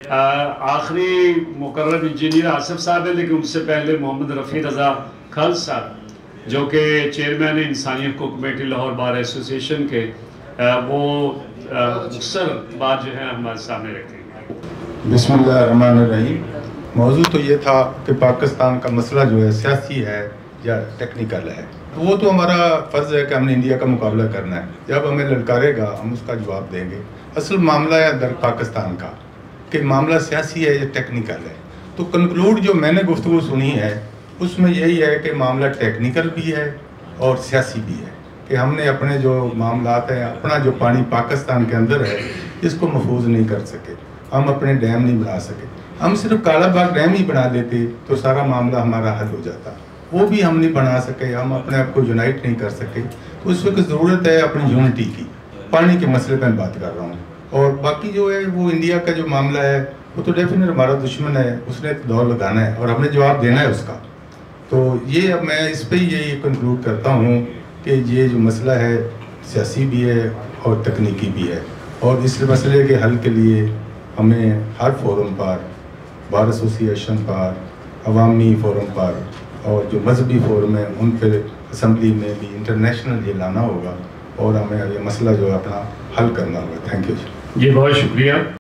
آخری مقرر انجینئر آصف صاحب ہیں، لیکن ان سے پہلے محمد رفیع رضا خالد صاحب جو کہ چیئرمین انسانی حقوق کمیٹی لاہور بار ایسوسیشن کے، وہ مختصر بات جو ہے ہمارے سامنے رکھیں گے۔ بسم اللہ الرحمن الرحیم۔ موضوع تو یہ تھا کہ پاکستان کا مسئلہ جو ہے سیاسی ہے یا ٹیکنیکل ہے۔ وہ تو ہمارا فرض ہے کہ ہم نے انڈیا کا مقابلہ کرنا ہے، جب ہمیں للکارے گا ہم اس کا جواب دیں گے۔ اصل معاملہ ہے در پاکستان کا کہ معاملہ سیاسی ہے یا ٹیکنیکل ہے۔ تو کنکلوڈ جو میں نے گفتگو سنی ہے اس میں یہی ہے کہ معاملہ ٹیکنیکل بھی ہے اور سیاسی بھی ہے، کہ ہم نے اپنے جو معاملات ہیں، اپنا جو پانی پاکستان کے اندر ہے اس کو محفوظ نہیں کر سکے، ہم اپنے ڈیم نہیں بنا سکے۔ ہم صرف کالا باغ ڈیم ہی بنا دیتے تو سارا معاملہ ہمارا حل ہو جاتا، وہ بھی ہم نہیں بنا سکے، ہم اپنے آپ کو یونائٹ نہیں کر سکے۔ تو اس وقت ضرورت ہے اپنی یونٹی کی۔ پانی کے مسئلے پہ بات کر رہا ہوں، اور باقی جو ہے وہ انڈیا کا جو معاملہ ہے وہ تو ڈیفینیٹ ہمارا دشمن ہے، اس نے دور لگانا ہے اور ہم نے جواب دینا ہے اس کا۔ تو یہ اب میں اس پہ یہی کنکلوڈ کرتا ہوں کہ یہ جو مسئلہ ہے سیاسی بھی ہے اور تکنیکی بھی ہے، اور اس مسئلے کے حل کے لیے ہمیں ہر فورم پر، بار ایسوسیشن پر، عوامی فورم پر، اور جو مذہبی فورم ہے ان پہ، اسمبلی میں بھی انٹرنیشنل یہ لانا ہوگا اور ہمیں یہ مسئلہ جو ہے اپنا حل کرنا ہوگا۔ تھینک یو جی، بہت شکریہ۔